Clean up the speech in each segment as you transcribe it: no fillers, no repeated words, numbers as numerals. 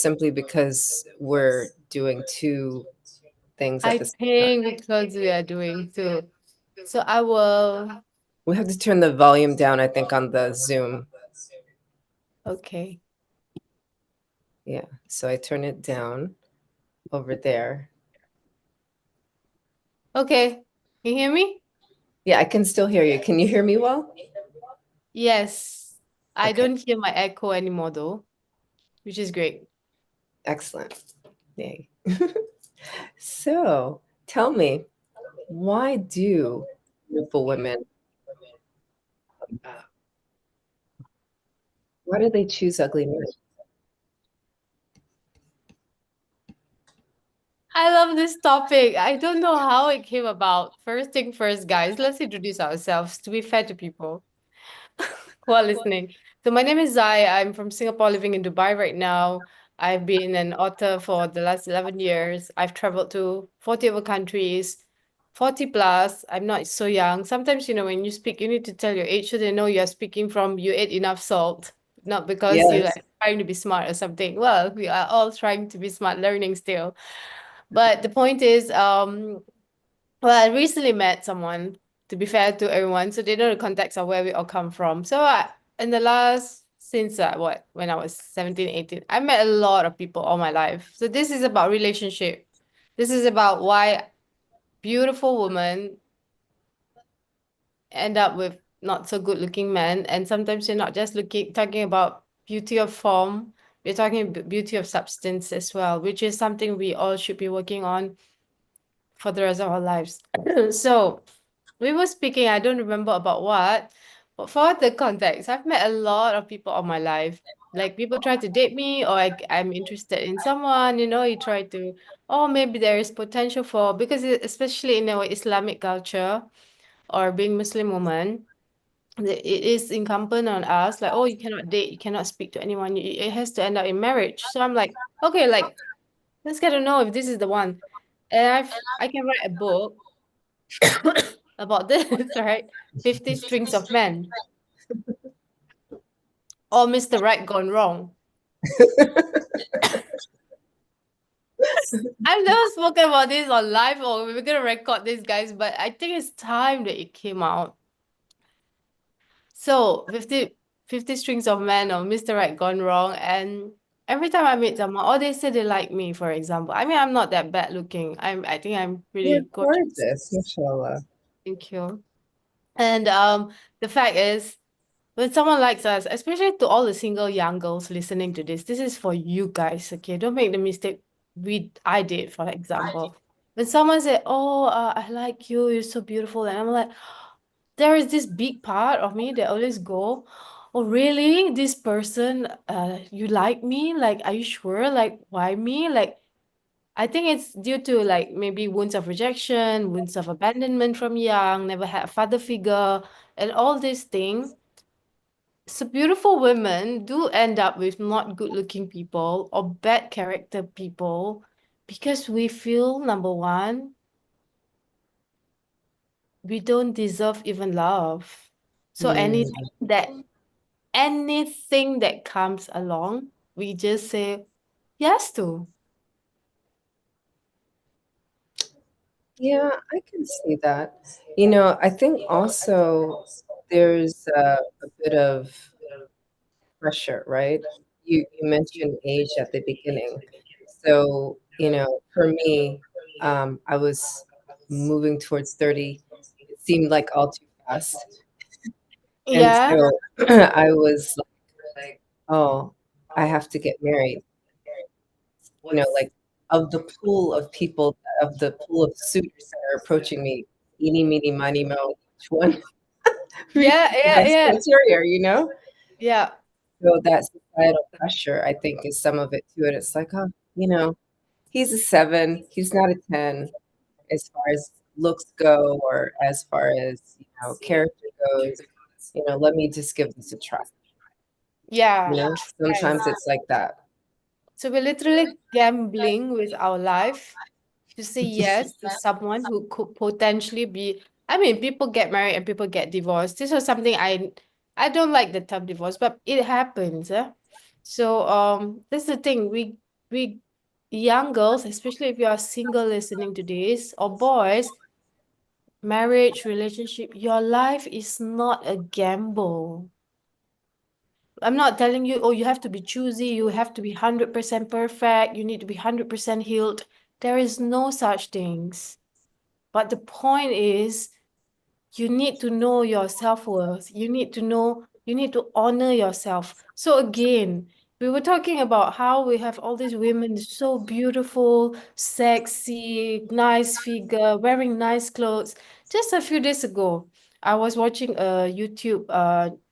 simply because we're doing two things at I the same time? think because we are doing two. So I will. We have to turn the volume down, I think, on the Zoom. Okay. Yeah, so I turn it down over there. Okay. Can you hear me? Yeah, I can still hear you. Can you hear me well? Yes. I Okay, don't hear my echo anymore though, which is great. excellent. Yay. So, tell me, why do beautiful women, why do they choose ugly men? I love this topic. I don't know how it came about. First thing first, guys, let's introduce ourselves to be fair to people who are listening. So my name is Zai. I'm from Singapore, living in Dubai right now. I've been an author for the last 11 years. I've traveled to 40 other countries, 40 plus. I'm not so young. Sometimes, when you speak, you need to tell your age so they know you're speaking from you ate enough salt, not because you Yes. like trying to be smart or something. Well, we are all trying to be smart, learning still. But the point is, well, I recently met someone, to be fair to everyone, so they know the context of where we all come from. So in the last, since when I was 17, 18, I met a lot of people all my life. So this is about relationship. This is about why beautiful women end up with not so good looking men. And sometimes you're not just talking about beauty of form, we're talking beauty of substance as well, which is something we all should be working on for the rest of our lives. So we were speaking, I don't remember about what, but for the context, I've met a lot of people all my life. Like people try to date me, or I'm interested in someone, you try to, oh, maybe there is potential for, because especially in our Islamic culture or being Muslim woman, it is incumbent on us, like, oh, you cannot date, you cannot speak to anyone, it has to end up in marriage. So I'm like, okay, like, let's get to know if this is the one. And I can write a book about this, right? 50 Strings of Men or Mr. Right Gone Wrong. I've never spoken about this on live or we're gonna record this, guys, but I think it's time that it came out. So 50 Strings of Men or Mr. Right Gone Wrong. And every time I meet someone, or they say they like me, for example. I mean, I'm not that bad looking. I think I'm You're pretty gorgeous. gorgeous, mashallah. Thank you. And the fact is, when someone likes us, especially to all the single young girls listening to this is for you guys, okay? Don't make the mistake I did, for example. When someone said, "Oh, I like you, you're so beautiful," and I'm like, there is this big part of me that always go, "Oh, really? This person, you like me? Like, are you sure? Like, why me? Like." I think it's due to like maybe wounds of rejection, wounds of abandonment from young, never had a father figure, and all these things. So beautiful women do end up with not good looking people or bad character people because we feel number one, we don't deserve even love. So Mm. anything that comes along, we just say yes to. Yeah, I can see that. I think also there's a bit of pressure, right? You mentioned age at the beginning. So, for me, I was moving towards 30. It seemed like all too fast. And Yeah. so I was like, oh, I have to get married. Like of the pool of suitors that are approaching me, eeny, meeny, miny, moe, each one meets Yeah, the yeah, best yeah. criteria? Yeah. So that societal pressure, I think, is some of it too. And it's like, oh, he's a 7, he's not a 10 as far as looks go or as far as, character goes. Let me just give this a try. Yeah. Sometimes Guys. it's like that. So we're literally gambling with our life to say yes to someone who could potentially be. I mean, people get married and people get divorced. This was something I don't like the term divorce, but it happens. So that's the thing. we young girls, especially if you are single listening to this, or boys, marriage, relationship, your life is not a gamble. I'm not telling you, oh, you have to be choosy, you have to be 100% perfect, you need to be 100% healed. There is no such things. But the point is, you need to know your self-worth. You need to honor yourself. So again, we were talking about how we have all these women so beautiful, sexy, nice figure, wearing nice clothes. Just a few days ago, I was watching a YouTube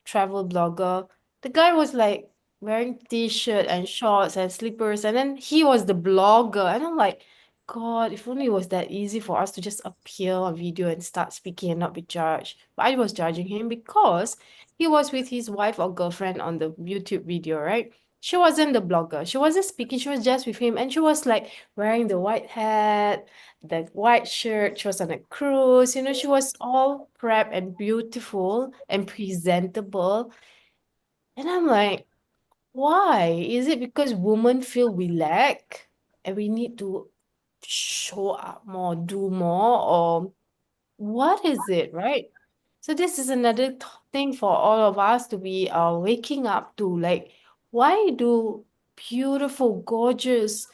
travel blogger. The guy was like wearing t-shirt and shorts and slippers, and then he was the blogger. And I'm like, God, if only it was that easy for us to just appear on video and start speaking and not be judged. But I was judging him because he was with his wife or girlfriend on the YouTube video, right? She wasn't the blogger. She wasn't speaking. She was just with him. And she was like wearing the white hat, the white shirt. She was on a cruise. You know, she was all prep and beautiful and presentable. And I'm like, why? Is it because women feel we lack and we need to show up more, do more, or what is it, right? So this is another thing for all of us to be waking up to, like, why do beautiful, gorgeous,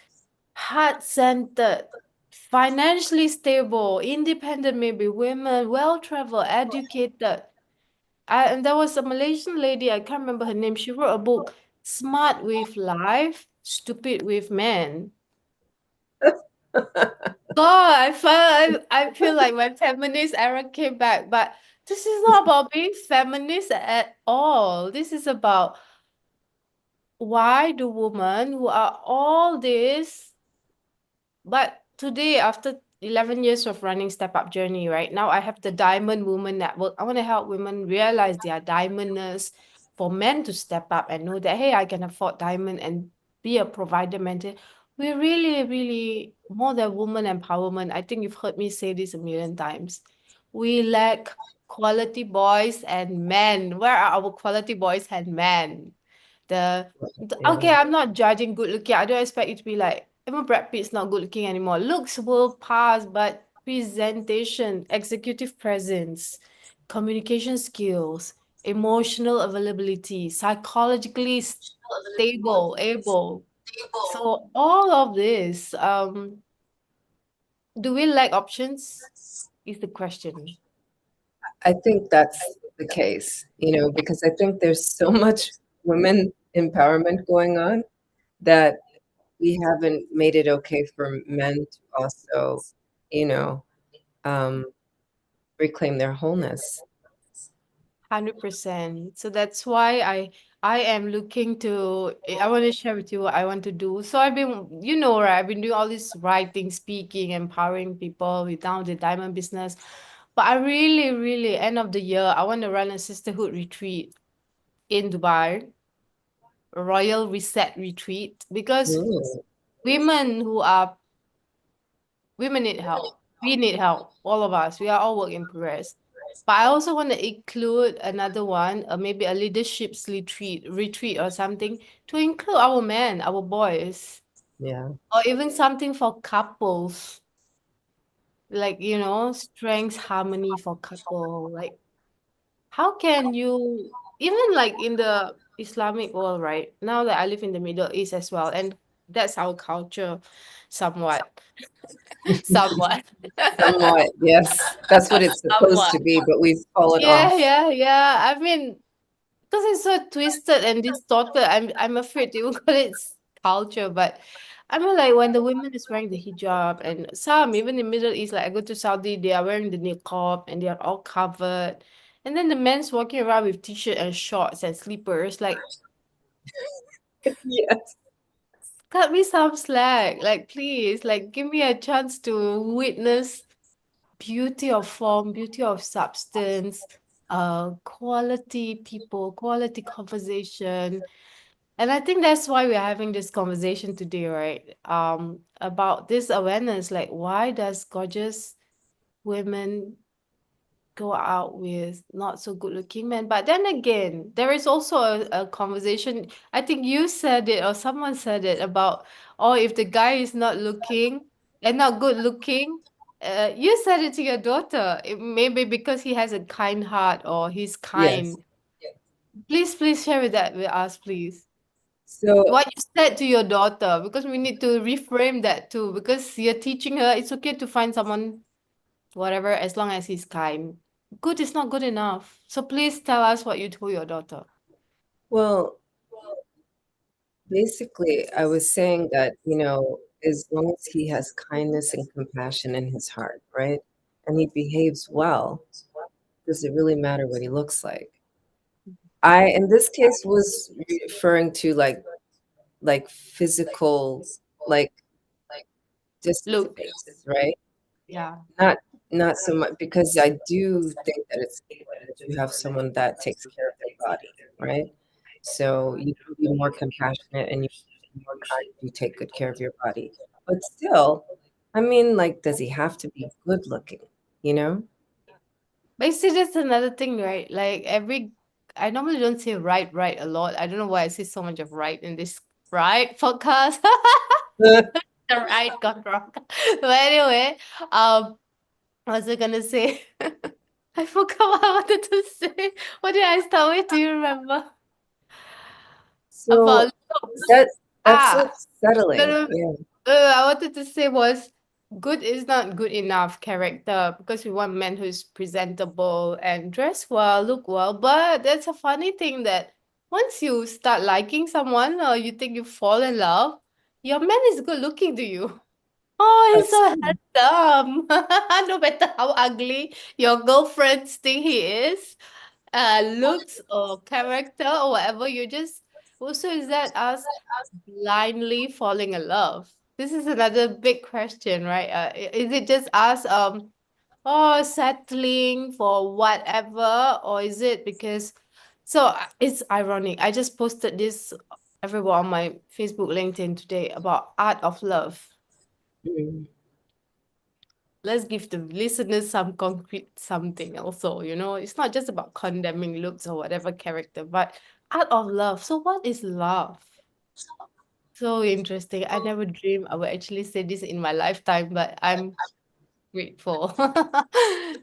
heart-centered, financially stable, independent, maybe women, well-traveled, educated, and there was a Malaysian lady, I can't remember her name. She wrote a book, Smart with Life, Stupid with Men. God, I feel like my feminist era came back, but this is not about being feminist at all. This is about why do women who are all this. But today, after 11 years of running Step Up Journey, right now I have the Diamond Woman Network. I want to help women realize their diamondness, for men to step up and know that, hey, I can afford diamond and be a provider mentor. We really, really, more than woman empowerment. I think you've heard me say this a million times. We lack quality boys and men. Where are our quality boys and men? Okay, Yeah. I'm not judging good looking. I don't expect you to be like, even Brad Pitt's not good looking anymore. Looks will pass, but presentation, executive presence, communication skills, emotional availability, psychologically stable, able. So all of this, do we lack options? Is the question. I think that's the case, because I think there's so much women empowerment going on that we haven't made it okay for men to also, you know, um, reclaim their wholeness. 100%. So that's why I am looking to I want to share with you what I want to do. So I've been, right, I've been doing all this writing, speaking, empowering people with down the diamond business. But I really, really, end of the year, I want to run a sisterhood retreat in Dubai, a royal reset retreat, because Mm, women who are women need help. We need help. All of us. We are all work in progress. But I also want to include another one, maybe a leadership's retreat or something, to include our men, our boys, yeah. or even something for couples, like, strength, harmony for couple. Like, how can you, even like in the Islamic world, right? Now that I live in the Middle East as well, and that's our culture somewhat, somewhat. Somewhat, yes. That's what it's supposed Somewhat. to be, but we've fallen Yeah, off. yeah, yeah. I mean, because it's so twisted and distorted, I'm afraid to even call it culture. But I mean, like when the women is wearing the hijab, and some even in Middle East, like I go to Saudi, they are wearing the niqab and they are all covered. And then the men's walking around with t-shirt and shorts and slippers. Like, Yes. cut me some slack. Like, please, like give me a chance to witness beauty of form, beauty of substance, quality people, quality conversation. And I think that's why we're having this conversation today, right? About this awareness, like why does gorgeous women go out with not so good looking men. But then again, there is also a conversation. I think you said it or someone said it about, oh, if the guy is not looking and not good looking, you said it to your daughter. It maybe because he has a kind heart or he's Yes. kind. Please share with that with us, please. So, What you said to your daughter, because we need to reframe that too. Because you're teaching her it's okay to find someone, whatever, as long as he's kind. Good is not good enough. So please tell us what you told your daughter. well, basically, I was saying that, as long as he has kindness and compassion in his heart, right? And he behaves well, does it really matter what he looks like? I, in this case, was referring to like physical, like distance Look, based, right? yeah. Not not so much because I do think that it's important that you have someone that takes care of their body, right? So you can be more compassionate and you can be more kind if you take good care of your body. But still, I mean, like, does he have to be good looking? You know? But you see, that's another thing, right? Like I normally don't say right a lot. I don't know why I say so much of right in this right podcast. The right got wrong. But anyway, what was I gonna say? I forgot what I wanted to say. What did I start with? Do you remember? So About looks. that that's so Ah, no, settling. no, Yeah. I wanted to say was good is not good enough character because we want men who's presentable and dress well, look well. But that's a funny thing that once you start liking someone or you think you fall in love, your man is good looking to you. Oh, he's That's so handsome. No matter how ugly your girlfriends think he is, looks or character or whatever, you just also is that us blindly falling in love? This is another big question, right? Is it just us oh settling for whatever, or is it because it's ironic. I just posted this everywhere on my Facebook, LinkedIn today about art of love. mm, Let's give the listeners some concrete something also, it's not just about condemning looks or whatever character, but art of love. So what is love? So interesting. I never dreamed I would actually say this in my lifetime, but I'm grateful.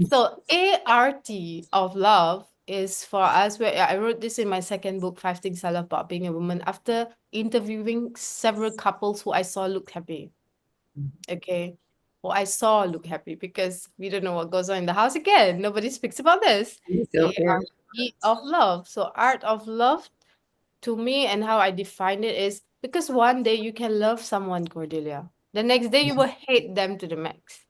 So A.R.T of love is for us where I wrote this in my second book, Five Things I Love About Being a Woman, after interviewing several couples who I saw look happy. Okay. Well, I saw look happy because we don't know what goes on in the house again. Nobody speaks about this. you don't, yeah. A.R.T of love. So art of love to me and how I define it is because one day you can love someone, Cordelia. The next day you will hate them to the max.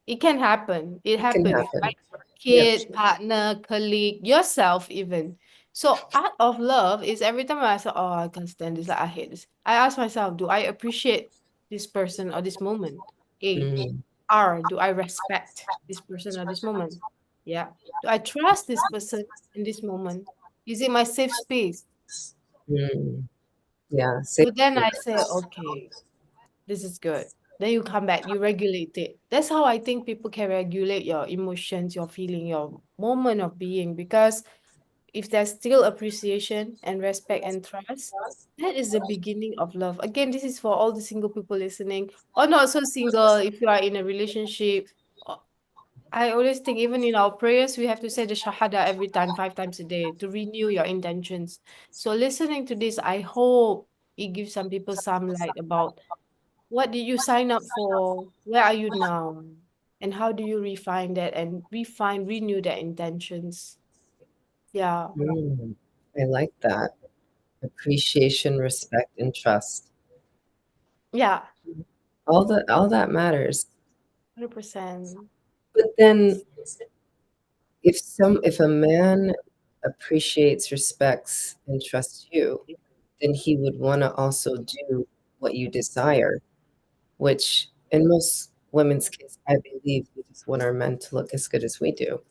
It can happen. It It can happens, happen. right? Yeah. Kid, partner, colleague, yourself even. So art of love is every time I say, oh, I can't stand this, like, I hate this. I ask myself, do I appreciate this person or this moment? A. Mm, R. Do I respect this person or this moment? Yeah. Do I trust this person in this moment? Is it my safe space? mm, yeah. So then I say, okay, this is good. Then you come back, you regulate it. That's how I think people can regulate your emotions, your feeling, your moment of being. Because if there's still appreciation and respect and trust, that is the beginning of love. Again, this is for all the single people listening, or not so single. If you are in a relationship, I always think even in our prayers, we have to say the Shahada every time, 5 times a day, to renew your intentions. So listening to this, I hope it gives some people some light about what did you sign up for? Where are you now? And how do you refine that and renew their intentions? Yeah. Mm, I like that. Appreciation, respect, and trust. Yeah. All that matters. 100%. But then if a man appreciates, respects, and trusts you, then he would want to also do what you desire, which in most women's case, I believe we just want our men to look as good as we do.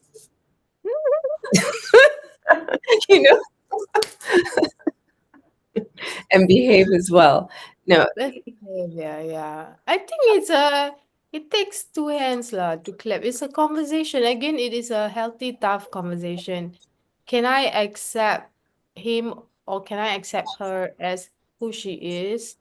You know, and behave as well. No, That's behavior, yeah. I think it's It takes two hands lah to clap. It's a conversation. Again, it is a healthy, tough conversation. Can I accept him or can I accept her as who she is?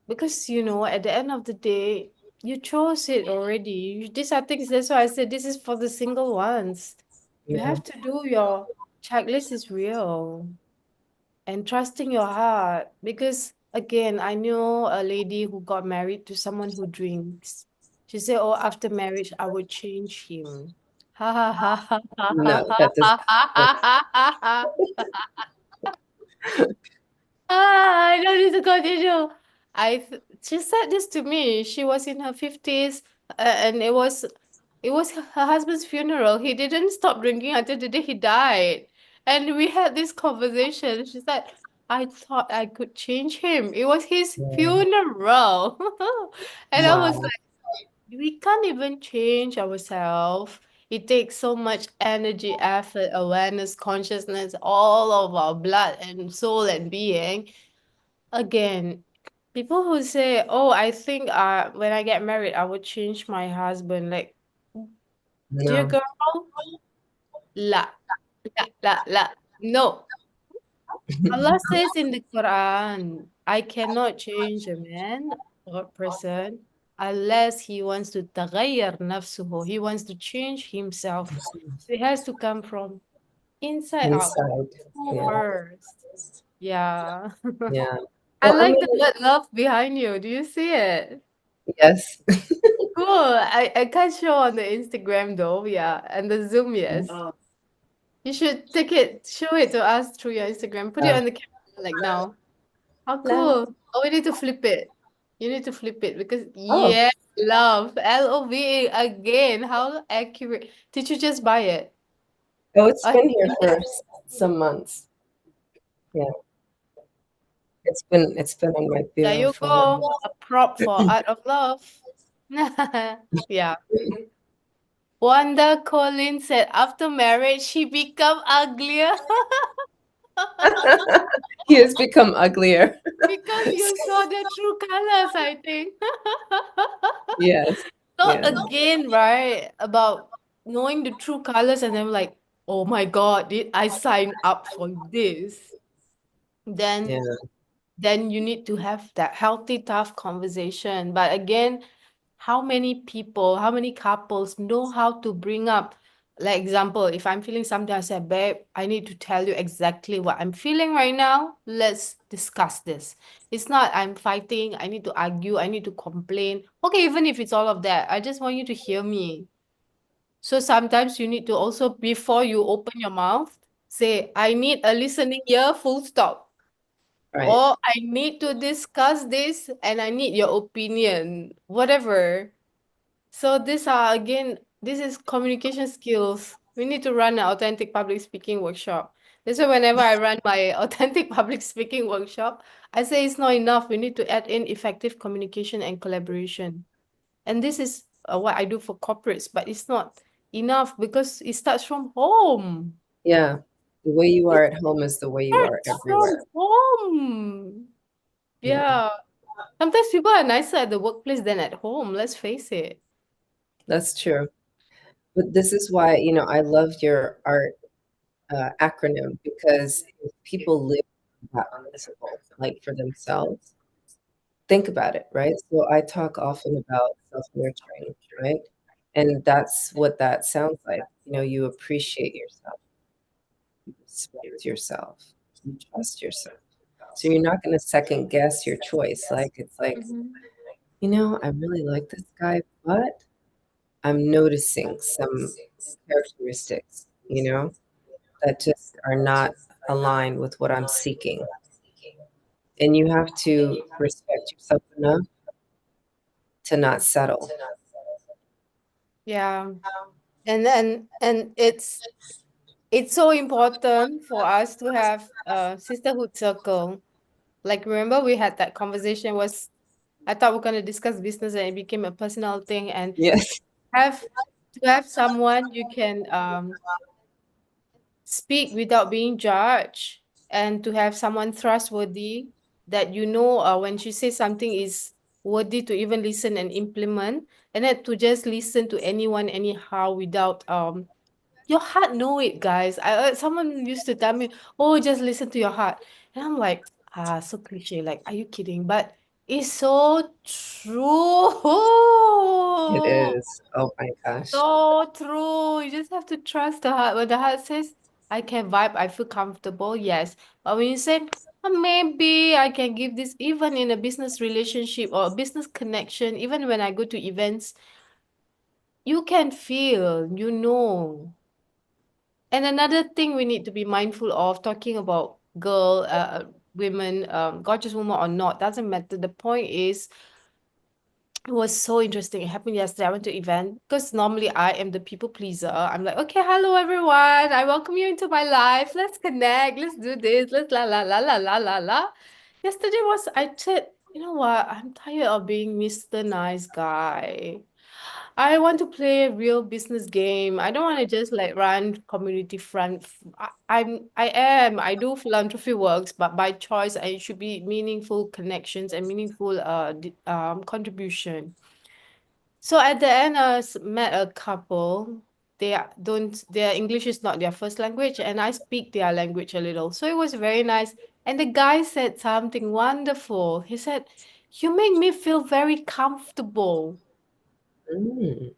Because at the end of the day, you chose it already. These are things. That's why I said this is for the single ones. You Yeah. have to do your checklist is real and trusting your heart. Because again, I know a lady who got married to someone who drinks. She said, "Oh, after marriage, I would change him." Ha ha ha ha ha No, ha that doesn't ha ha work. ha ha ha. I don't need to continue. She said this to me. She was in her 50s, and it was her husband's funeral. He didn't stop drinking until the day he died. And we had this conversation. She said, I thought I could change him. It was his Yeah. funeral. And I was Wow. like, we can't even change ourselves. It takes so much energy, effort, awareness, consciousness, all of our blood and soul and being. Again, people who say, "Oh, I think when I get married, I would change my husband." Like, dear No. girl, la, la. No. Allah says in the Quran, I cannot change a man or person unless he wants to تغير نفسه. He wants to change himself. It has to come from inside out Inside. Yeah. first. Yeah. Yeah. I Well, I like mean, the word love behind you. Do you see it? yes. Cool. I can't show on the Instagram though. Yeah. And the Zoom, yes. You should take it, show it to us through your Instagram. Put it Uh, on the camera like now. How love. cool. Oh, we need to flip it. You need to flip it because Oh, yeah, love. LOV again. How accurate. Did you just buy it? oh, it's I been here think for some months. Yeah, it's been on my there bureau you for a go. while. A prop for art of love. Yeah. Wanda Collins said after marriage she become uglier He has become uglier. because you saw the true colors, I think. Yes. So Yeah. again, right, about knowing the true colors and then like, oh my God, did I sign up for this? Yeah. Then then you need to have that healthy, tough conversation. But again, how many people, how many couples know how to bring up, like example, if I'm feeling something, I say, babe, I need to tell you exactly what I'm feeling right now. Let's discuss this. It's not I'm fighting, I need to argue, I need to complain. Okay, even if it's all of that, I just want you to hear me. So sometimes you need to also, before you open your mouth, say, I need a listening ear, full stop. Right. Or I need to discuss this and I need your opinion, whatever. So these are again, this is communication skills. We need to run an authentic public speaking workshop. That's why whenever I run my authentic public speaking workshop, I say it's not enough. We need to add in effective communication and collaboration. And this is what I do for corporates, but it's not enough because it starts from home. Yeah. The way you It are at home is the way you are starts from everywhere. home. Yeah. Yeah. Sometimes people are nicer at the workplace than at home. Let's face it. That's true. But this is why, I love your art acronym because if people live that principle, like for themselves, think about it, right? So I talk often about self-nurturing, right? And that's what that sounds like. You appreciate yourself, you respect yourself, you trust yourself. So you're not going to second guess your choice. Like, it's like, Mhm. I really like this guy, but I'm noticing some characteristics, that just are not aligned with what I'm seeking. And you have to respect yourself enough to not settle. Yeah. And it's so important for us to have a sisterhood circle. Like remember we had that conversation was I thought we're gonna discuss business and it became a personal thing and Yes. have to have someone you can speak without being judged and to have someone trustworthy that when she says something is worthy to even listen and implement, and then to just listen to anyone anyhow without your heart know it, guys. Someone used to tell me, "Oh, just listen to your heart," and I'm like, ah, so cliche. Like, are you kidding? But it's so true. It is. Oh my gosh. So true. You just have to trust the heart. When the heart says, I can vibe, I feel comfortable, yes. But when you say, maybe I can give this, even in a business relationship or a business connection, even when I go to events, you can feel, you know. And another thing we need to be mindful of, talking about women, gorgeous woman or not, doesn't matter. The point is, it was so interesting. It happened yesterday. I went to event because normally I am the people pleaser. I'm like, okay, hello everyone. I welcome you into my life. Let's connect. Let's do this. Let's la la la la la la la. Yesterday was I said, you know what? I'm tired of being Mr. Nice Guy. I want to play a real business game. I don't want to just like run community front. I do philanthropy works, but by choice, I should be meaningful connections and meaningful contribution. So at the end, met a couple. Their English is not their first language, and I speak their language a little. So it was very nice. And the guy said something wonderful. He said, "You make me feel very comfortable." Mm.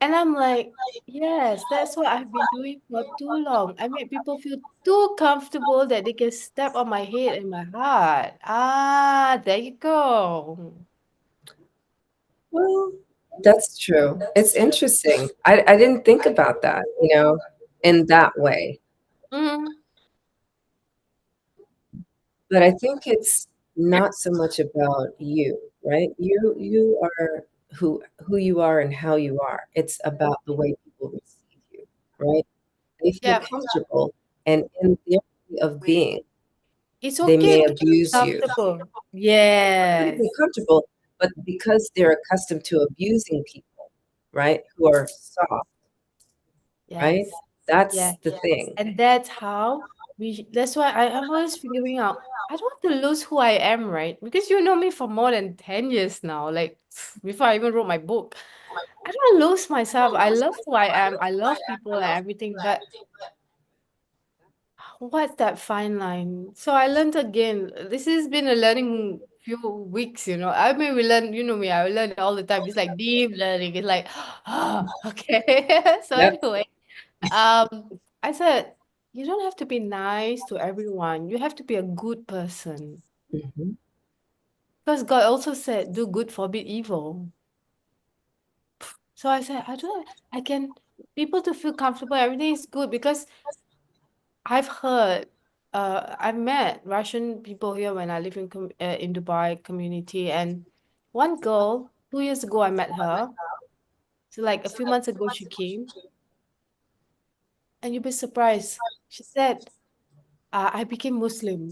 And I'm like, yes, that's what I've been doing for too long. I make people feel too comfortable that they can step on my head and my heart. Ah, there you go. Well, that's true. It's interesting. I didn't think about that, in that way. Mm, But I think it's not so much about you, right? You are who you are and how you are. It's about the way people receive you, right? They feel yeah, comfortable, and in their way of being, it's they okay may to be abuse you. comfortable. They feel Yes, comfortable, but because they're accustomed to abusing people, right, who are soft, right? yes, That's yeah. the thing. And that's how that's why I'm always figuring out, I don't want to lose who I am, right? Because you know me for more than 10 years now, like before I even wrote my book. I don't lose myself. I love who I am. I love people and everything, but what's that fine line? So I learned again. This has been a learning few weeks, you know. I mean, we learn, you know me, I learn all the time. It's like deep learning. It's like, okay. So Yep. anyway, um, I said, you don't have to be nice to everyone. You have to be a good person. Mhm. Because God also said, do good, forbid evil. So I said, I can, people to feel comfortable, everything is good because I've heard, I've met Russian people here when I live in Dubai community, and one girl 2 years ago I met her. So like a few months ago she came, and you'll be surprised. She said, "I became Muslim."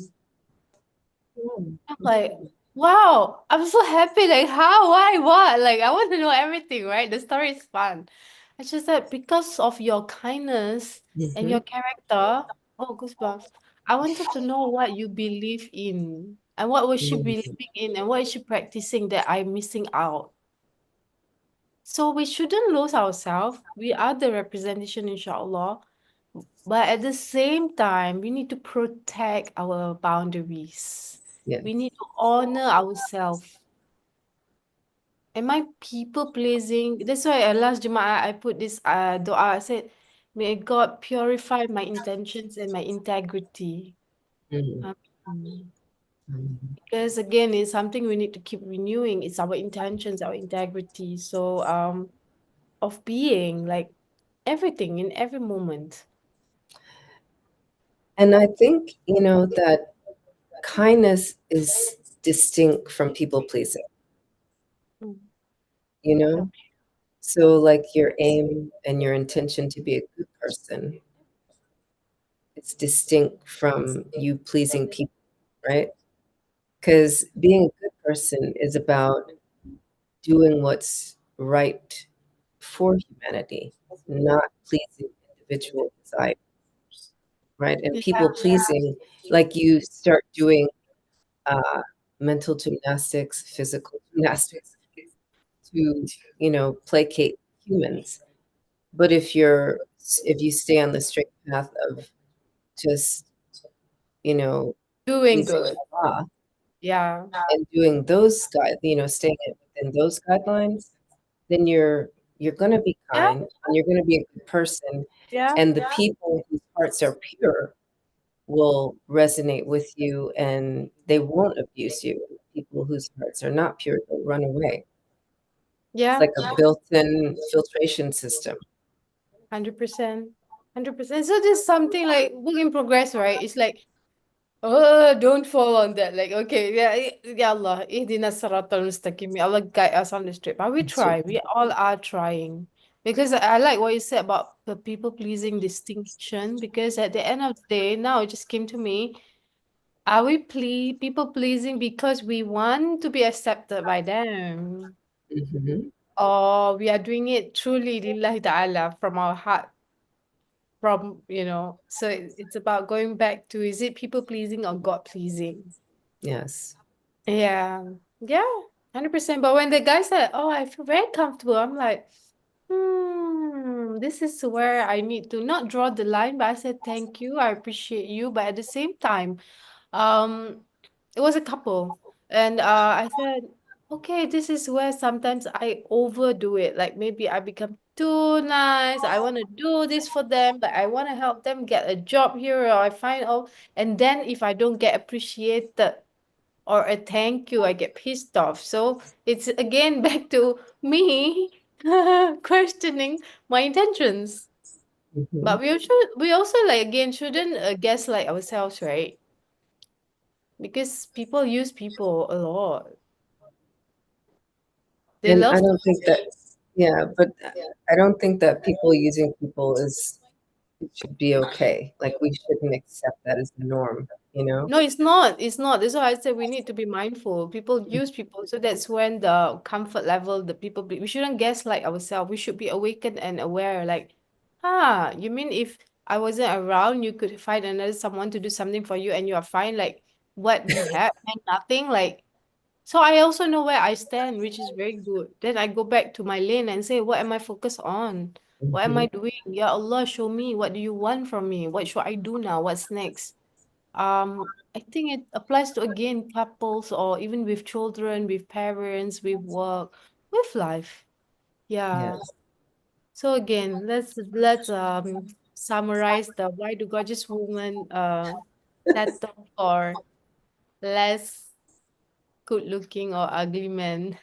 Mm. I'm like, wow, I'm so happy. Like, how, why, what? Like, I want to know everything, right? The story is fun. And she said, because of your kindness and your Mhm. character, oh, goosebumps. I wanted to know what you believe in and what was she Mhm. believing in and what is she practicing that I'm missing out. So we shouldn't lose ourselves. We are the representation, inshallah. But at the same time, we need to protect our boundaries. We Yes. need to honor ourselves. Am I people pleasing? That's why last Jumaat I put this dua. I said, may God purify my intentions and my integrity. Mhm. Um, Mhm. because again, it's something we need to keep renewing. It's our intentions, our integrity. So of being like everything in every moment. And I think, that kindness is distinct from people pleasing, Mm. you Yeah. know? So, like, your aim and your intention to be a good person, it's distinct from you pleasing people, right? Because being a good person is about doing what's right for humanity, not pleasing individual desires, right? And Yeah. people pleasing, like you start doing uh, mental gymnastics, physical gymnastics to, you know, placate humans. But if you stay on the straight path of just, you know, Doing pleasing good. Allah Yeah. and doing those you know, staying within those guidelines, then you're gonna be Yeah. kind and you're gonna be a good person, Yeah. and the people whose hearts are pure will resonate with you and they won't abuse you. People whose hearts are not pure will run away. It's Yeah. like a built-in filtration system. 100%. 100%. So there's something like work in progress, right? It's like, don't fall on that. Like, okay, yeah, ya Allah, ihdina siratal mustaqim. Ya Allah, guide us on the straight. But we That's right. try. We all are trying. Because I like what you said about the people pleasing distinction. Because at the end of the day, now it just came to me. Are we people pleasing because we want to be accepted by them? Mhm. Or we are doing it truly lillahi ta'ala from our heart? So it's about going back to, is it people pleasing or God pleasing? Yes. Yeah, yeah, 100%. But when the guy said, "Oh, I feel very comfortable," I'm like, this is where I need to not draw the line, but I said, "Thank you, I appreciate you," but at the same time, um, it was a couple, and I said, "Okay, this is where sometimes I overdo it. Like maybe I become too nice. I want to do this for them, but I want to help them get a job here, or I find out, and then if I don't get appreciated." Or a thank you, I get pissed off. So it's again back to me questioning my intentions. Mhm. But we also like again shouldn't gaslight ourselves, right? Because people use people a lot. They And I love to don't think that, yeah, but I don't think that people using people is it should be okay. Like we shouldn't accept that as the norm, you know? No, it's not. It's not. That's why I said we need to be mindful. People use people. So that's when the comfort level, we shouldn't gaslight ourselves. We should be awakened and aware. Like, you mean if I wasn't around, you could find another someone to do something for you and you are fine? Like, what we have and nothing? Like, so I also know where I stand, which is very good. Then I go back to my lane and say, what am I focused on? What am Mhm. I doing? Ya Allah, show me. What do you want from me? What should I do now? What's next? I think it applies to again couples or even with children, with parents, with work, with life. Yeah. Yes. So again, let's summarize the why do gorgeous women settle for less good looking or ugly men.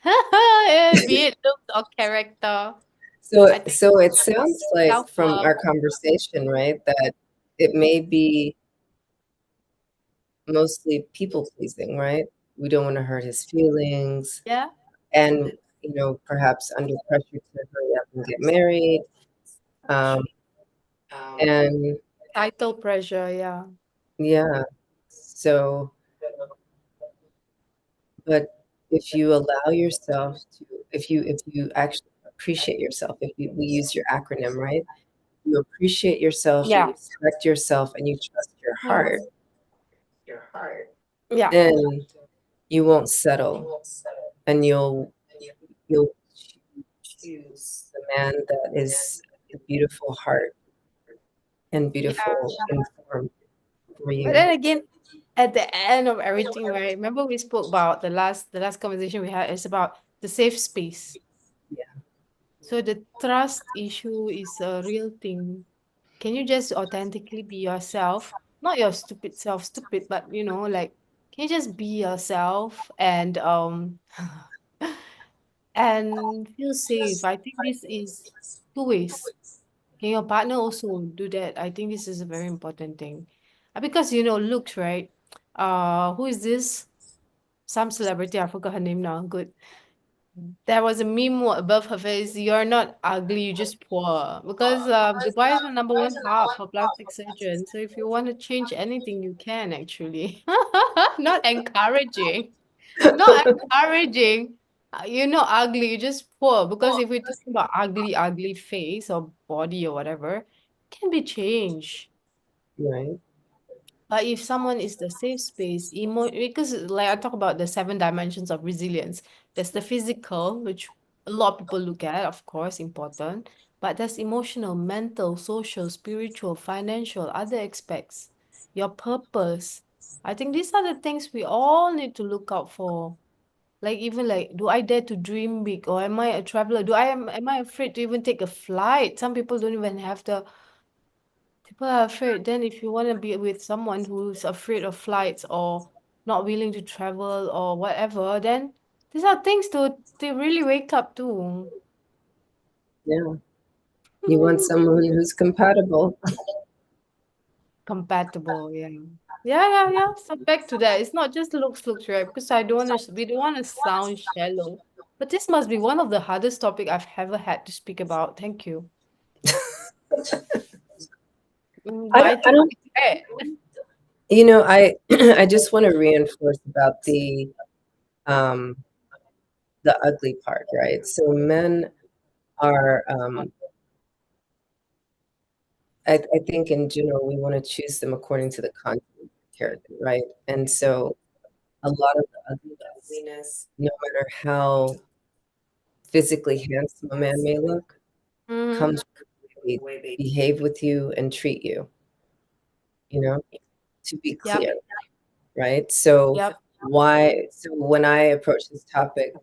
Be it looks or character. So I think so it sounds like from self-love. our conversation, right, that it may be mostly people pleasing, right? We don't want to hurt his feelings Yeah. and, you know, perhaps under pressure to hurry up and get married. Um, and Title pressure, yeah. yeah, so, but if you allow yourself to, if you actually appreciate yourself, if you, we use your acronym, right? You appreciate yourself, you Yeah. respect yourself, and you trust your Yeah. heart, Yeah. then you won't settle, and you'll choose the man that is the beautiful heart and Yeah. beautiful in form for But you. then again, at the end of everything, right? Remember we spoke about the last conversation we had is about the safe space. Yeah. So the trust issue is a real thing. Can you just authentically be yourself? Not your stupid self, stupid, but like can you just be yourself and feel safe? I think this is two ways. Can your partner also do that? I think this is a very important thing. Because looks, right? Who is this? Some celebrity, I forgot her name now. Good. There was a meme above her face. You're not ugly, you're just poor. Because Dubai is the number one hub for plastic surgeons. So if you want to change anything, you can actually. Not encouraging. Not encouraging. You're not ugly, you're just poor. Because if we're talking about ugly face or body or whatever, it can be changed. Right. But if someone is the safe space, because like I talk about the 7 dimensions of resilience, there's the physical, which a lot of people look at, of course, important, but there's emotional, mental, social, spiritual, financial, other aspects, your purpose. I think these are the things we all need to look out for. Like even like, do I dare to dream big, or am I a traveler? Am I afraid to even take a flight? Some people don't even have the People are afraid. Then, if you want to be with someone who's afraid of flights or not willing to travel or whatever, then these are things to really wake up to. Yeah. You want someone who's compatible. Compatible, yeah. Yeah. So back to that. It's not just looks, right? Because I don't want to, we don't want to sound shallow. But this must be one of the hardest topic I've ever had to speak about. Thank you. But I I think don't, it's fair. I I just want to reinforce about um the ugly part, right? So men are I think in general we want to choose them according to the content of the character, right? And so a lot of the ugliness, no matter how physically handsome a man may look, Mm-hmm. comes from the way they behave with you and treat you, you know, to be Yep. clear, right? So Yep. so when I approach this topic,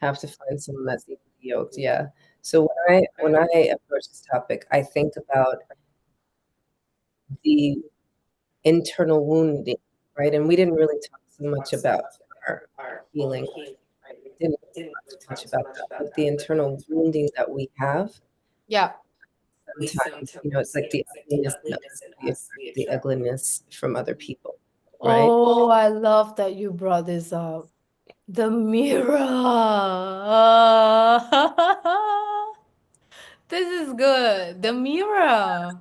have to find someone that's equally yoked, yeah. So when I approach this topic, I think about the internal wounding, right? And we didn't really talk so much about our healing, right? We didn't talk too much about that, but the internal wounding that we have, Yep. sometimes, it's like the ugliness in us, we attract the ugliness from other people, right? Oh, I love that you brought this up. The mirror. This is good. The mirror.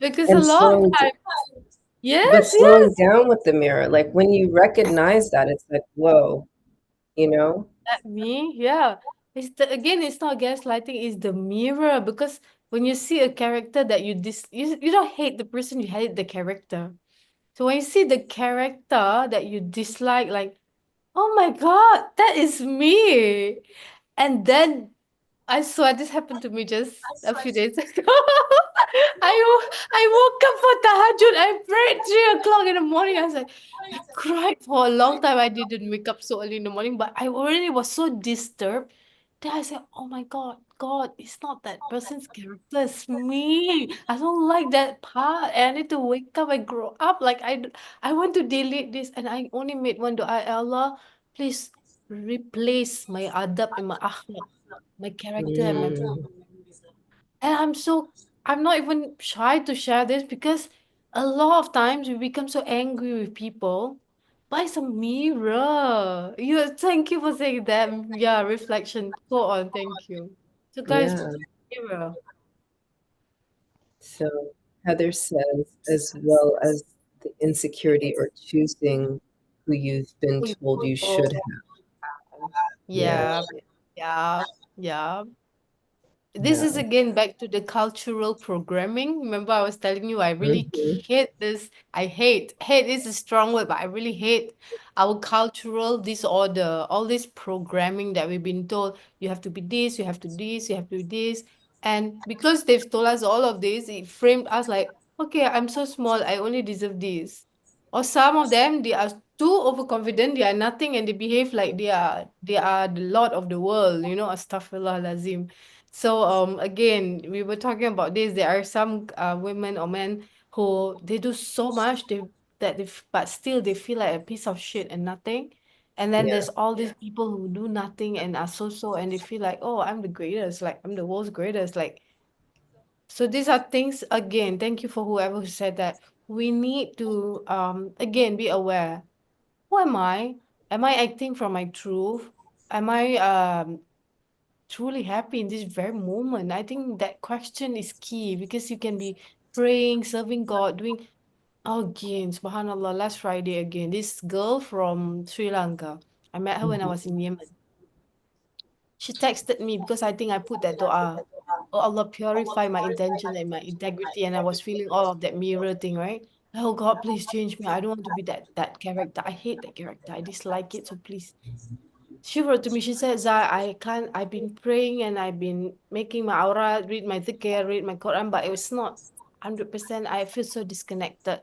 Because a And lot of slowing, time, but yes, slowing yes. down with the mirror, like when you recognize that, it's like, whoa, you know? That me, yeah. It's not gaslighting, it's the mirror. Because when you see a character that you don't hate the person, you hate the character. So when you see the character that you dislike, like, oh my God, that is me. And then I swear this happened to me just a few days ago. I woke up for tahajjud. I prayed 3 o'clock in the morning. I was like, I cried for a long time. I didn't wake up so early in the morning, but I already was so disturbed. Then I said, oh my God, God, it's not that person's character, it's me. I don't like that part. And I need to wake up and grow up. Like I want to delete this. And I only made one dua, Allah, please replace my adab and my akhlaq, my character and my Mm, and I'm not even shy to share this because a lot of times we become so angry with people. But it's a mirror. Thank you for saying that. Yeah, reflection. Go on, thank you. So guys, yeah. mirror. So Heather says, as well as the insecurity or choosing who you've been Who you told you should follow. have. Yeah, Yeah, yeah, yeah. This yeah. is again back to the cultural programming. Remember, I was telling you I really Mhm. hate this. Hate is a strong word, but I really hate our cultural disorder. All this programming that we've been told you have to be this, you have to this, you have to be this. And because they've told us all of this, it framed us like, okay, I'm so small, I only deserve this. Or some of them, they are too overconfident, they are nothing, and they behave like they are the lord of the world, astaghfirullah lazim. So again, we were talking about this. There are some women or men who they do so much but still they feel like a piece of shit and nothing. And then Yeah, there's all these people who do nothing and are so and they feel like, oh, I'm the greatest, like I'm the world's greatest. Like, so these are things again. Thank you for whoever who said that. We need to again be aware. Who am I? Am I acting from my truth? Am I truly happy in this very moment? I think that question is key because you can be praying, serving God, doing again, subhanallah, last Friday again. This girl from Sri Lanka. I met her when I mhm, was in Yemen. She texted me because I think I put that dua. Oh Allah, purify my intention and my integrity. And I was feeling all of that mirror thing, right? Oh God, please change me. I don't want to be that character. I hate that character. I dislike it. So please. She wrote to me. She said, Zai, I can't. I've been praying and I've been making my aura, read my dhikr, read my Quran, but it was not 100%. I feel so disconnected.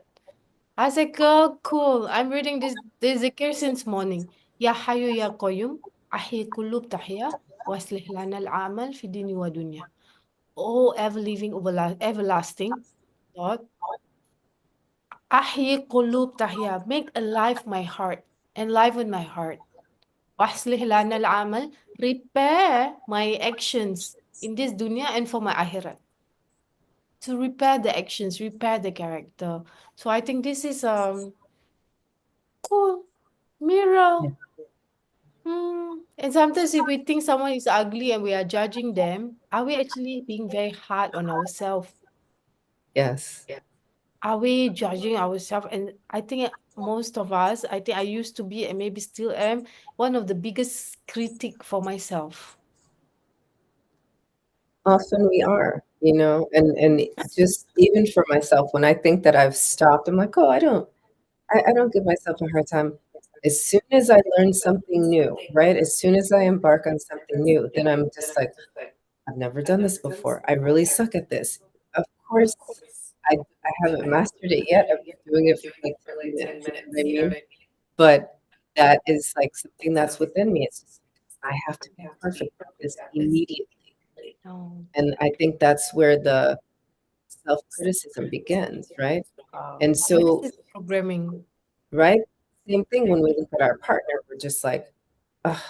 I said, girl, cool. I'm reading this zikr since morning. Ya Hayyu Ya Qayyum, Ahyi Qulub Tahya, Waslih Lana Al-Amal Fi Dini Wa Dunya. Oh, ever living, everlasting God, Ahyi Qulub Tahya, make alive my heart, enliven my heart. Waslih Lana Al-Amal, repair my actions in this dunya and for my akhirat. To repair the actions, repair the character. So I think this is cool Yeah. mirror. And sometimes if we think someone is ugly and we are judging them, are we actually being very hard on ourselves? Yes. Are we judging ourselves? And I think most of us, I think I used to be and maybe still am one of the biggest critic for myself. Often we are, and just even for myself, when I think that I've stopped, I'm like, oh, I don't give myself a hard time. As soon as I learn something new, right? As soon as I embark on something new, then I'm just like, I've never done this before. I really suck at this. Of course, I haven't mastered it yet. I've been doing it for like 10 minutes, you know what I mean? But that is like something that's within me. It's just like, I have to be perfect at this immediately. No. And I think that's where the self-criticism begins, right? And This so, is programming. right? Same thing when we look at our partner, we're just like, oh,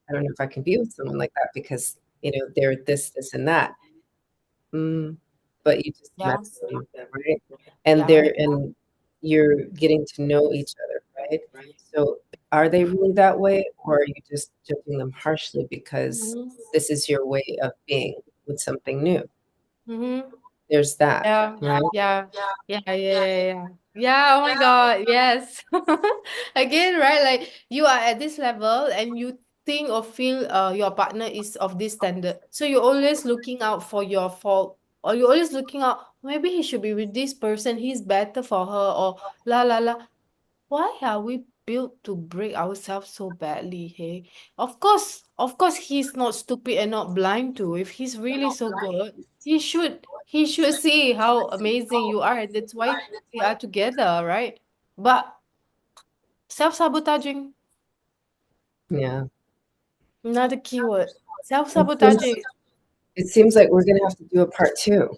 I don't know if I can be with someone like that because, they're this, and that. Mm, but you just met Yeah. them, right? And Yeah. you're getting to know each other, right? So are they really that way, or are you just judging them harshly because Mm-hmm. this is your way of being with something new? Mm-hmm. There's that, Yeah, right? yeah, yeah. Yeah, oh my God, yes. Again, right? Like you are at this level and you think or feel your partner is of this standard. So you're always looking out for your fault. Or you're always looking out, maybe he should be with this person, he's better for her, or la la la. Why are we built to break ourselves so badly, hey? Of course, he's not stupid and not blind too. If he's really so good, he should see how amazing you are. And that's why we are together, right? But self-sabotaging, Yeah. another keyword. It seems Self-sabotaging. it seems like we're gonna have to do a part two.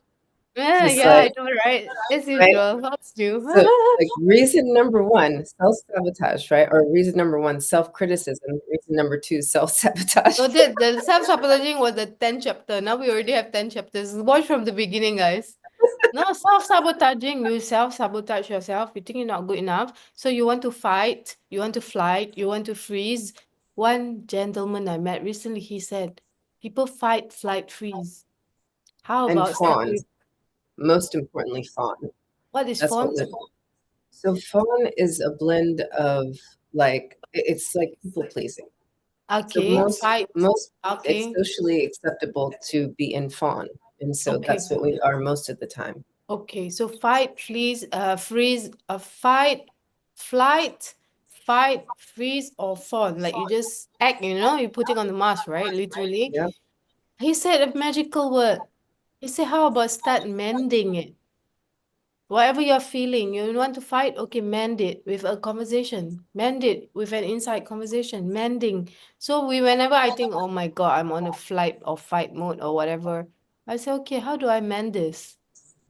Yeah, Just yeah, like, I know, right? As right? usual. What's new? So, like, reason number one, self-sabotage, right? Or reason number one, self-criticism. Reason number two, self-sabotage. So the self-sabotaging was the 10th chapter. Now we already have 10 chapters. Watch from the beginning, guys. No, self-sabotaging. You self-sabotage yourself. You think you're not good enough. So you want to fight, you want to flight, you want to freeze. One gentleman I met recently, he said, people fight, flight, freeze. How And about start fawn, with most importantly, fawn. what is That's what font? we So fawn is a blend of like it's like people pleasing. So Okay, most it's okay, socially acceptable to be in fawn, and so okay, that's what we are most of the time. okay. So fight, freeze, freeze, fight, flight, fight, freeze, or fawn. Like you just act, you're putting on the mask, right? Literally. Yeah. He said a magical word. He said, how about start mending it? Whatever you're feeling, you want to fight, okay, mend it with a conversation. Mend it with an inside conversation. Mending. So whenever I think, oh my God, I'm on a flight or fight mode or whatever, I say, okay, how do I mend this?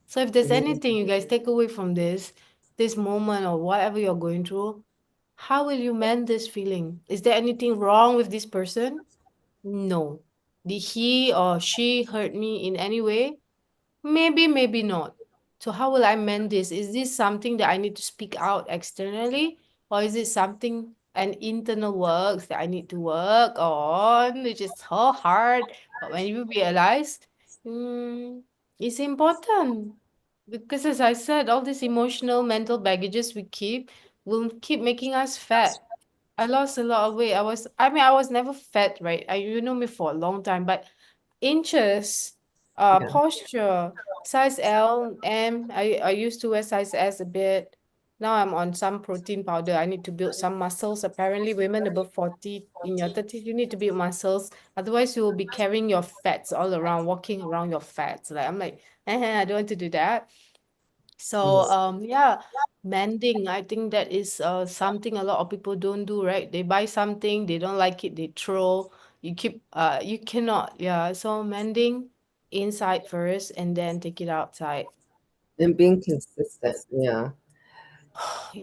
So if there's Mhm. anything you guys take away from this moment or whatever you're going through, how will you mend this feeling? Is there anything wrong with this person? No. Did he or she hurt me in any way? Maybe, maybe not. So how will I mend this? Is this something that I need to speak out externally? Or is it something an internal works that I need to work on, which is so hard. But when you realize, it's important. Because as I said, all these emotional mental baggages we keep will keep making us fat. I lost a lot of weight. I was never fat, right? You know me for a long time, but inches, Yeah. posture, size L, M. I used to wear size S a bit. Now I'm on some protein powder. I need to build some muscles. Apparently, women above 40 in your 30s, you need to build muscles. Otherwise, you will be carrying your fats all around, walking around your fats. Like I'm like, I don't want to do that. So Yes. yeah, mending. I think that is something a lot of people don't do, right? They buy something, they don't like it, they throw. You cannot, yeah. So mending inside first and then take it outside. And being consistent. Yeah.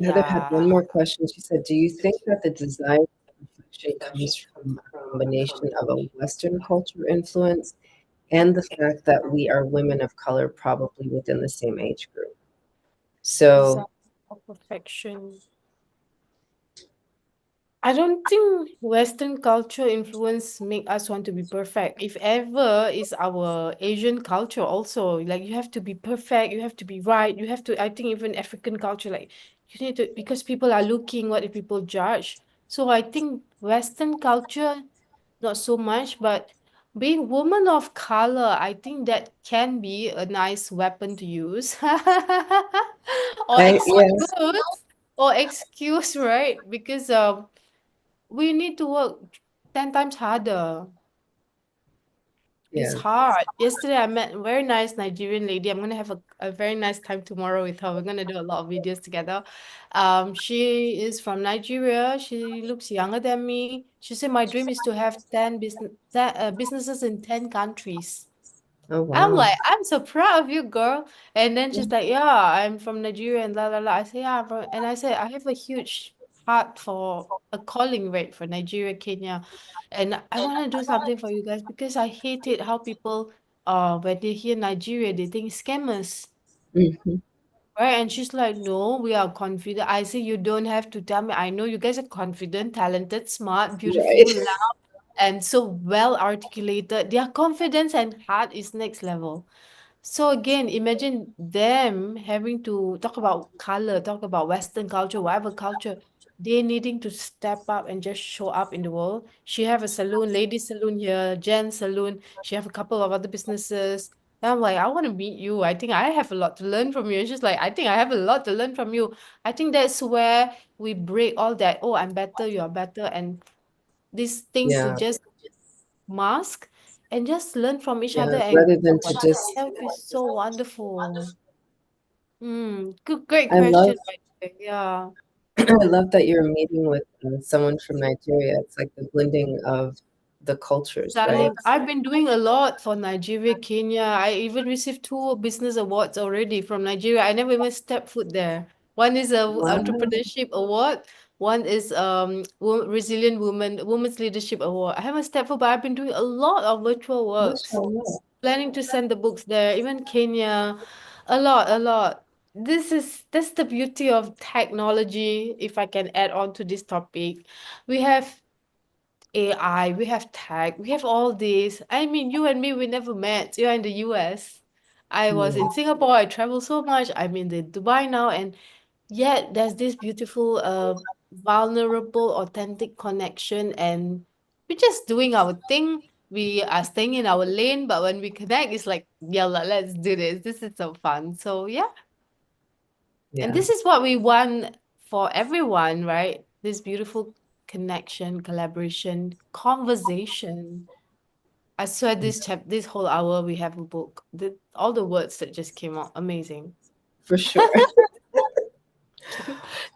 Heather had Yeah. one more question. She said, "Do you think that the desire for perfection comes from a combination of a Western culture influence and the fact that we are women of color probably within the same age group?" Desire So for perfection. I don't think Western culture influence make us want to be perfect. If ever, is our Asian culture also. Like you have to be perfect, you have to be right, you have to. I think even African culture, like you need to because people are looking. What if people judge? So I think Western culture not so much, but being woman of color, I think that can be a nice weapon to use, or I yes, excuse, right? Because we need to work 10 times harder. It's yes. hard. Yesterday, I met a very nice Nigerian lady. I'm going to have a very nice time tomorrow with her. We're going to do a lot of videos together. She is from Nigeria. She looks younger than me. She said, my dream is to have 10 businesses in 10 countries. Oh I'm wow. like, I'm so proud of you, girl. And then she's like, yeah, I'm from Nigeria and la la la. I say, yeah, and I said, I have a huge heart for a calling rate for Nigeria, Kenya. And I want to do something for you guys because I hate it how people, when they hear Nigeria, they think scammers. Hmm. Right? And she's like, no, we are confident. I say, you don't have to tell me. I know you guys are confident, talented, smart, Right. beautiful, and so well articulated. Their confidence and heart is next level. So again, imagine them having to talk about color, talk about Western culture, whatever culture, they needing to step up and just show up in the world. She have a saloon, lady saloon here, Jen saloon. She have a couple of other businesses. And I'm like, I want to meet you. I think I have a lot to learn from you. And she's like, I think I have a lot to learn from you. I think that's where we break all that. Oh, I'm better, you are better, and these things to Yeah. just mask and just learn from each other Yeah. and Rather than to what just, health is so wonderful. Good, great I love, question, by the way. Yeah. I love that you're meeting with someone from Nigeria. It's like the blending of the cultures, right? Darling, I've been doing a lot for Nigeria, Kenya. I even received two business awards already from Nigeria. I never even stepped foot there. One is a Wow. entrepreneurship award. One is resilient women's leadership award. I haven't stepped foot, but I've been doing a lot of virtual works. Mashallah. Planning to send the books there, even Kenya, a lot, a lot. That's the beauty of technology. If I can add on to this topic, we have AI, we have tech, we have all this. I mean, you and me, we never met. You're in the US. I was Yeah. in Singapore. I travel so much. I'm in the Dubai now, and yet there's this beautiful, vulnerable, authentic connection, and we're just doing our thing. We are staying in our lane, but when we connect, it's like, yalla, let's do this. This is so fun. So yeah, and Yeah. this is what we want for everyone, right? This beautiful connection, collaboration, conversation. I swear this whole hour we have a book. All the words that just came out, amazing. For sure.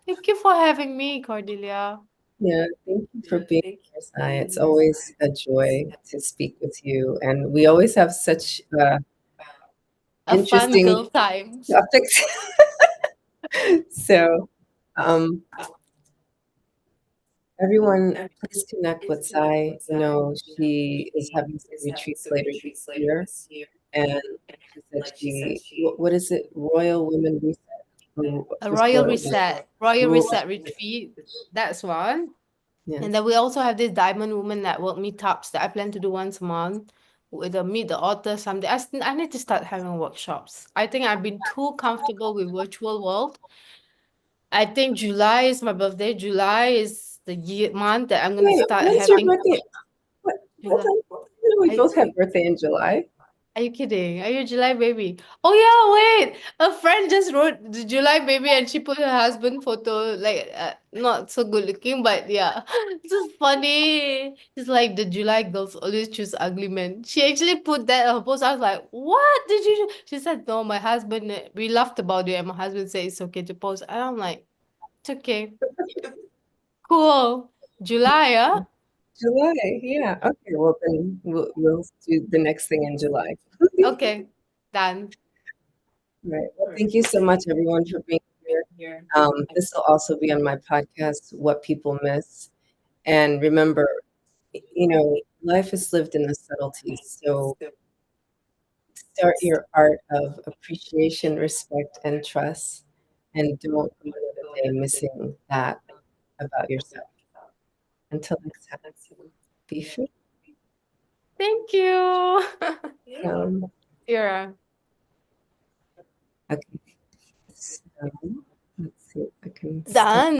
Thank you for having me, Cordelia. Yeah. Thank you for being here, Sai. It's always a joy to speak with you. And we always have such A fun interesting girl times. topics. So, um, everyone, please connect with Sai. You know, she is having some retreats later this year. And she said what is it? Royal Women Reset? Or A just royal Royal, reset retreat. That's one. And yes. then we also have this Diamond Woman Network meetups that I plan to do once a month with a meet the author someday. I need to start having workshops. I think I've been too comfortable with virtual world. I think July is my birthday. July is the month that I'm gonna Wait, start when's your having birthday? What? Hold July. on. You know we I both have birthday in July. Are you kidding? Are you a July baby? Oh yeah, wait. A friend just wrote the July baby and she put her husband photo like not so good looking, but yeah. It's just funny. It's like the July girls always choose ugly men. She actually put that on her post. I was like, what did you do? She said, no, my husband we laughed about it and my husband said it's okay to post. And I'm like, it's okay. Cool. July, huh? July, yeah. Okay, well then we'll do the next thing in July. Okay. Done. Right. Well, thank you so much, everyone, for being here. This will also be on my podcast, What People Miss. And remember, life is lived in the subtleties. So start your art of appreciation, respect, and trust. And don't go another day missing that about yourself. Until next time, be free. Thank you. Um, Yeah. okay, so let's see if I can stop. Done.